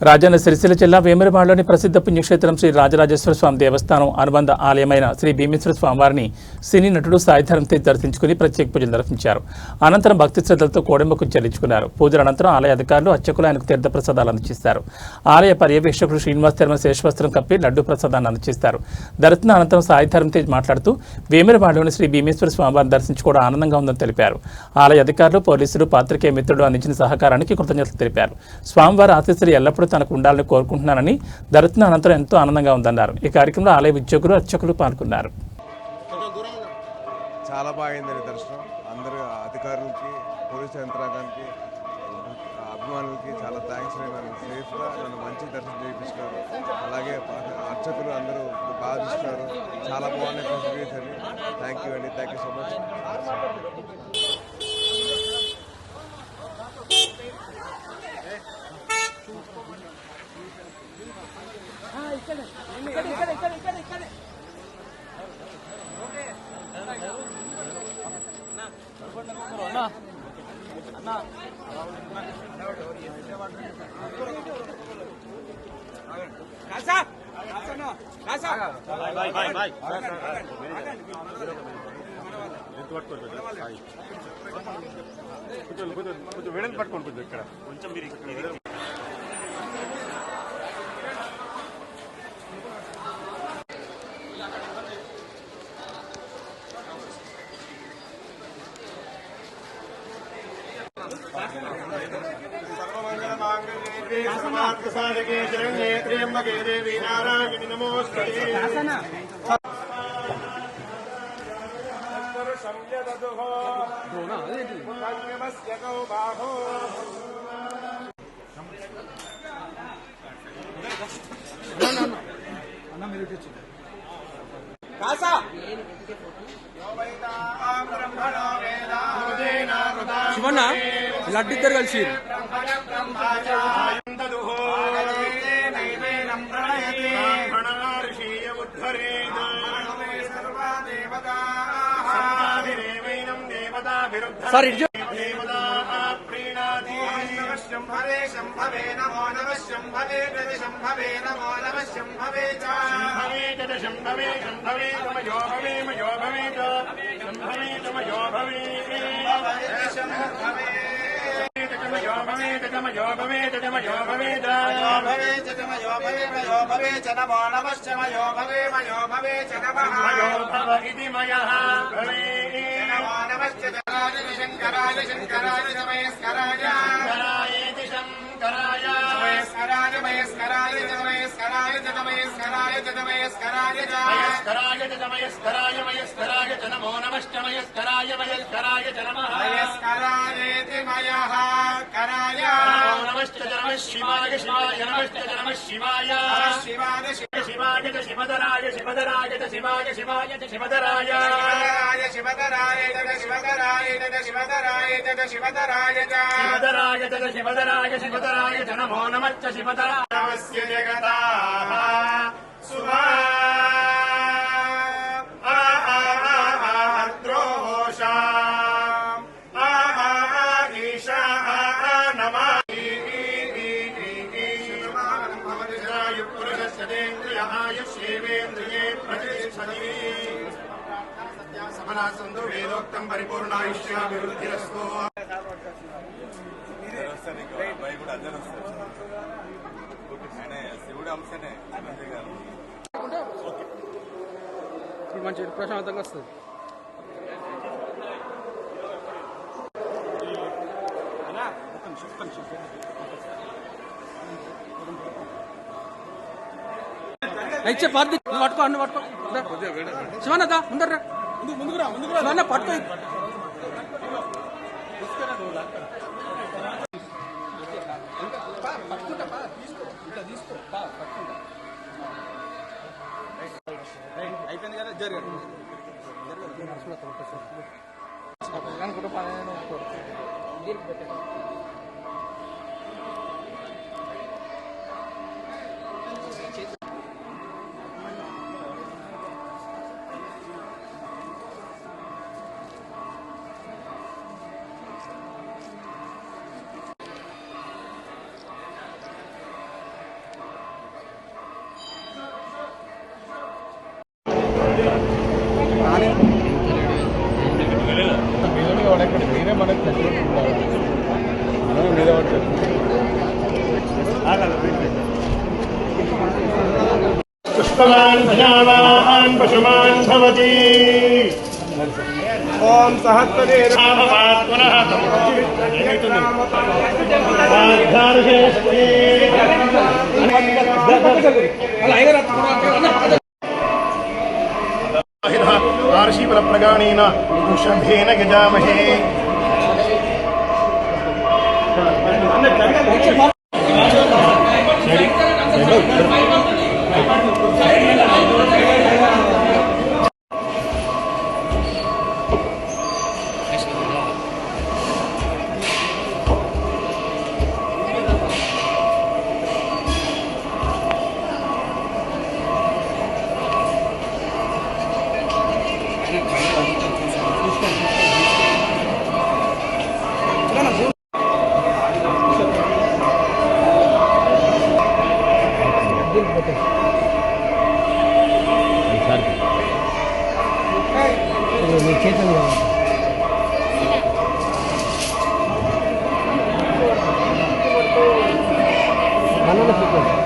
రాజన్న సిరిసిల్ల జిల్లా వేములవాడలోని ప్రసిద్ధ పుణ్యక్షేత్రం శ్రీ రాజరాజేశ్వర స్వామి దేవస్థానం అనుబంధ ఆలయమైన శ్రీ భీమేశ్వర స్వామివారిని సినీ నటుడు సాయిధరం తేజ్ దర్శించుకుని ప్రత్యేక పూజలు నిర్వహించారు. అనంతరం భక్తి శ్రద్ధలతో కోడెమ్మకు చెల్లించుకున్నారు. పూజల అనంతరం ఆలయ అధికారులు అర్చకులు ఆయనకు తీర్థప్రసాదాలు అందజేశారు. ఆలయ పర్యవేక్షకుడు శ్రీనివాస్ శర్మ శేషవస్త్రం కప్పి లడ్డు ప్రసాదాన్ని అందజేశారు. దర్శన అనంతరం సాయిధరం తేజ్ మాట్లాడుతూ వేములవాడలోని శ్రీ భీమేశ్వర స్వామివారిని దర్శించుకోవడం ఆనందంగా ఉందని తెలిపారు. ఆలయ అధికారులు, పోలీసులు, పాత్రికేయ మిత్రులు అందించిన సహకారానికి కృతజ్ఞతలు తెలిపారు. స్వామివారి ఆశీస్సులు ఎల్లప్పుడూ తనకు ఉండాలని కోరుకుంటున్నానని, దర్శన అనంతరం ఎంతో ఆనందంగా ఉందన్నారు. ఈ కార్యక్రమంలో ఆలయ ఉద్యోగులు, అర్చకులు పాల్గొన్నారు. చాలా బాగుంది దర్శనం. అందరూ అధికారులకి, పోలీసు యంత్రాంగానికి, అభిమానులకి చాలా థ్యాంక్స్. నన్ను సేఫ్గా నన్ను మంచి దర్శనం చేయించినారు. అలాగే అర్చకులు అందరూ బాగా చూస్తున్నారు. చాలా బాగున్నాయి ఫెసిలిటీస్ అని. థ్యాంక్ యూ అండి. Thank you so much. కొంచెం వేడని పట్టుకోండి. కొంచెం ఇక్కడ కొంచెం మీరు सर्वमंगलमांगल्ये शरण्ये त्र्यंबके देवी नारायणि नमोस्तुते. శివన్న లడ్డు ఇద్దరు కలిసి సార్ శంభవే శంభవే నమో నమః శంభవే శంభవే నమో నమః శంభవే శంభవే శంభవే తమయో భవే మయో భవే శంభవే తమయో భవే శంభవే తమయో భవే తమయో భవే తమయో భవే భవే తమయో భవే మయో భవే చ నమో నమః శమయో భవే మయో భవే చ నమః మయో భవ ఇతి మయః భవే నమో నమః శంకరాయ శంకరాయ శంకరాయ సమయస్కరాయ నమో నమః మయస్కరాయ మయస్కరాయేతి మయః కరాయ నమో నమః శివాయ శివాయ నమః శివాయ శివాయ శివాయ శివధరాయ శివధరాయ శివాయ శివాయ శివధరాయ శివధరాయ శివధరాయ శివధరాయ శివధరాయ శివధరాయ శివధరాయ శివధరాయ నమో నమః శివధరాయ నమస్య జగతాః సుభా సమనాసంతో వేదోక్తం పరిపూర్ణాయుష్యాభివృద్ధిరస్తు. శివుడు అంశనే మంచి ప్రశాంతంగా వస్తుంది. అయితే పట్టుకో అన్ను పట్టుకో శివన్న ముందర ముందుకు పట్టుకో. అయిపోయింది కదా జరగదు. पुष्पवान् प्रजावान् पशुमान् भवति ఓం సహస్రే भवात् पुनः आर्षीफलप्रगाणेन वृषभेन यजामहे Mana